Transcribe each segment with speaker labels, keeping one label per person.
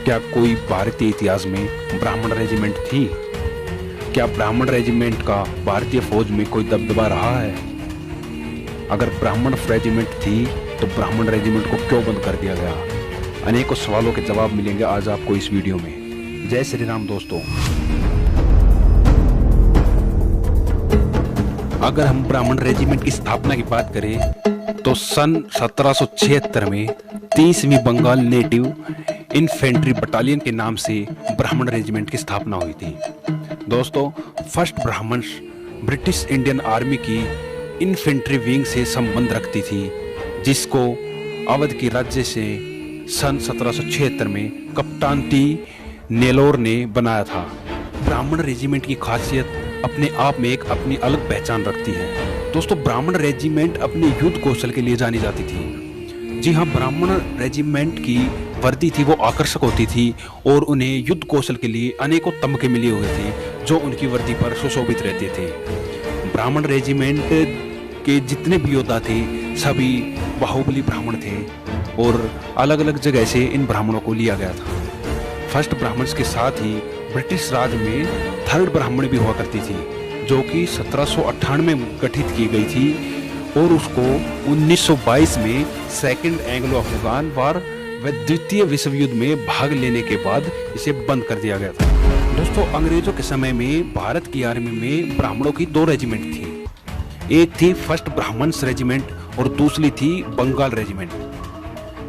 Speaker 1: क्या कोई भारतीय इतिहास में ब्राह्मण रेजिमेंट थी? क्या ब्राह्मण रेजिमेंट का भारतीय फौज में कोई दबदबा रहा है? अगर ब्राह्मण रेजिमेंट थी तो ब्राह्मण रेजिमेंट को क्यों बंद कर दिया गया? अनेकों सवालों के जवाब मिलेंगे आज आपको इस वीडियो में। जय श्री राम दोस्तों। अगर हम ब्राह्मण रेजिमेंट की स्थापना की बात करें तो सन 1776 में 30वीं बंगाल नेटिव इन्फेंट्री बटालियन के नाम से ब्राह्मण रेजिमेंट की स्थापना हुई थी। दोस्तों, फर्स्ट ब्राह्मण ब्रिटिश इंडियन आर्मी की इन्फेंट्री विंग से संबंध रखती थी, जिसको अवध के राज्य से सन 1776 में कप्तान टी नेलोर ने बनाया था। ब्राह्मण रेजिमेंट की खासियत अपने आप में एक अपनी अलग पहचान रखती है। दोस्तों, ब्राह्मण रेजिमेंट अपने युद्ध कौशल के लिए जानी जाती थी। जी हाँ, ब्राह्मण रेजिमेंट की वर्दी थी वो आकर्षक होती थी और उन्हें युद्ध कौशल के लिए अनेकों तमगे मिले हुए थे जो उनकी वर्दी पर सुशोभित रहते थे। ब्राह्मण रेजिमेंट के जितने भी योद्धा थे सभी बाहुबली ब्राह्मण थे और अलग अलग जगह से इन ब्राह्मणों को लिया गया था। फर्स्ट ब्राह्मण्स के साथ ही ब्रिटिश राज में थर्ड ब्राह्मण भी हुआ करती थी, जो कि 1798 में गठित की गई थी और उसको 1922 में सेकेंड एंग्लो अफगान वार व द्वितीय विश्व युद्ध में भाग लेने के बाद इसे बंद कर दिया गया था। दोस्तों, अंग्रेजों के समय में भारत की आर्मी में ब्राह्मणों की दो रेजिमेंट थी। एक थी फर्स्ट ब्राह्मण्स रेजिमेंट और दूसरी थी बंगाल रेजिमेंट,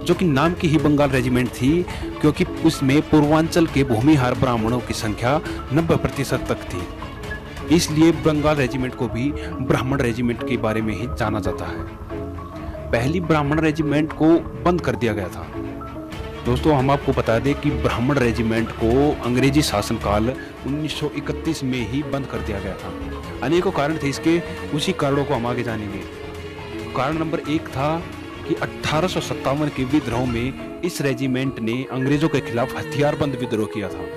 Speaker 1: जो कि नाम की ही बंगाल रेजिमेंट थी क्योंकि उसमें पूर्वांचल के भूमिहार ब्राह्मणों की संख्या 90% तक थी। इसलिए बंगाल रेजिमेंट को भी ब्राह्मण रेजिमेंट के बारे में ही जाना जाता है। पहली ब्राह्मण रेजिमेंट को बंद कर दिया गया था। दोस्तों, हम आपको बता दें कि ब्राह्मण रेजिमेंट को अंग्रेजी शासनकाल 1931 में ही बंद कर दिया गया था। अनेकों कारण थे इसके, उसी कारणों को हम आगे जानेंगे। कारण नंबर 1 था कि 1857 के विद्रोह में इस रेजिमेंट ने अंग्रेजों के खिलाफ हथियारबंद विद्रोह किया था।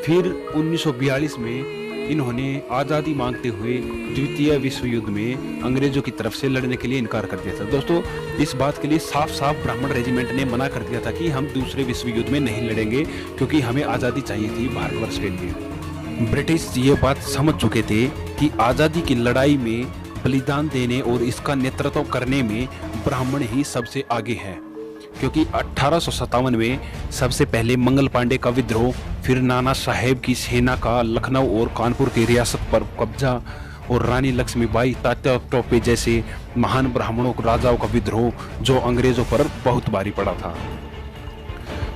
Speaker 1: फिर 1942 में इन्होंने आज़ादी मांगते हुए द्वितीय विश्व युद्ध में अंग्रेजों की तरफ से लड़ने के लिए इनकार कर दिया था। दोस्तों, इस बात के लिए साफ साफ ब्राह्मण रेजिमेंट ने मना कर दिया था कि हम दूसरे विश्व युद्ध में नहीं लड़ेंगे क्योंकि हमें आज़ादी चाहिए थी भारतवर्ष के लिए। ब्रिटिश ये बात समझ चुके थे कि आज़ादी की लड़ाई में बलिदान देने और इसका नेतृत्व करने में ब्राह्मण ही सबसे आगे है, क्योंकि 1857 में सबसे पहले मंगल पांडे का विद्रोह, फिर नाना साहेब की सेना का लखनऊ और कानपुर की रियासत पर कब्जा और रानी लक्ष्मीबाई, तात्या टोपे जैसे महान ब्राह्मणों राजाओं का विद्रोह जो अंग्रेजों पर बहुत भारी पड़ा था।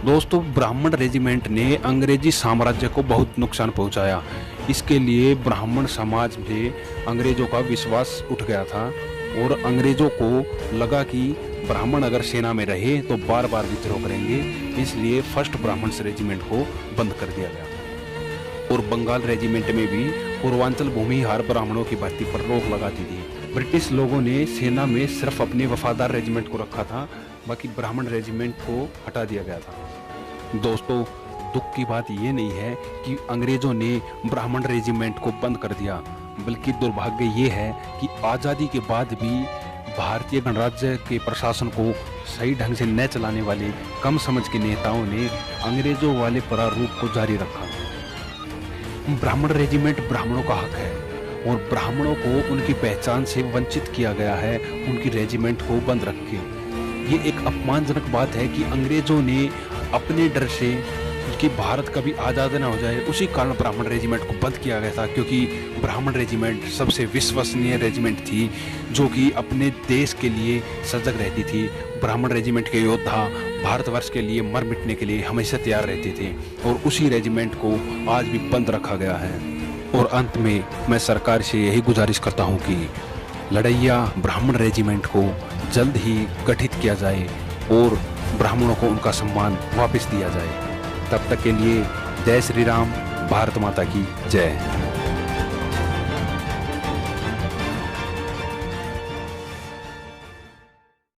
Speaker 1: दोस्तों, ब्राह्मण रेजिमेंट ने अंग्रेजी साम्राज्य को बहुत नुकसान पहुंचाया। इसके लिए ब्राह्मण समाज में अंग्रेजों का विश्वास उठ गया था और अंग्रेजों को लगा कि ब्राह्मण अगर सेना में रहे तो बार बार विद्रोह करेंगे, इसलिए फर्स्ट ब्राह्मण्स रेजिमेंट को बंद कर दिया गया। और बंगाल रेजिमेंट में भी पूर्वांचल भूमिहार ब्राह्मणों की भर्ती पर रोक लगा दी थी। ब्रिटिश लोगों ने सेना में सिर्फ अपने वफादार रेजिमेंट को रखा था, बाकी ब्राह्मण रेजिमेंट को हटा दिया गया था। दोस्तों, दुख की बात ये नहीं है कि अंग्रेजों ने ब्राह्मण रेजिमेंट को बंद कर दिया, बल्कि दुर्भाग्य ये है कि आज़ादी के बाद भी भारतीय गणराज्य के प्रशासन को सही ढंग से न चलाने वाले कम समझ के नेताओं ने अंग्रेजों वाले प्रारूप को जारी रखा। ब्राह्मण रेजिमेंट ब्राह्मणों का हक है और ब्राह्मणों को उनकी पहचान से वंचित किया गया है उनकी रेजिमेंट को बंद रख के। ये एक अपमानजनक बात है कि अंग्रेजों ने अपने डर से कि भारत कभी आज़ाद ना हो जाए, उसी कारण ब्राह्मण रेजिमेंट को बंद किया गया था, क्योंकि ब्राह्मण रेजिमेंट सबसे विश्वसनीय रेजिमेंट थी जो कि अपने देश के लिए सजग रहती थी। ब्राह्मण रेजिमेंट के योद्धा भारतवर्ष के लिए मर मिटने के लिए हमेशा तैयार रहते थे और उसी रेजिमेंट को आज भी बंद रखा गया है। और अंत में मैं सरकार से यही गुजारिश करता हूँ कि लड़ैया ब्राह्मण रेजिमेंट को जल्द ही गठित किया जाए और ब्राह्मणों को उनका सम्मान वापस दिया जाए। तब तक के लिए जय श्री राम, भारत माता की जय।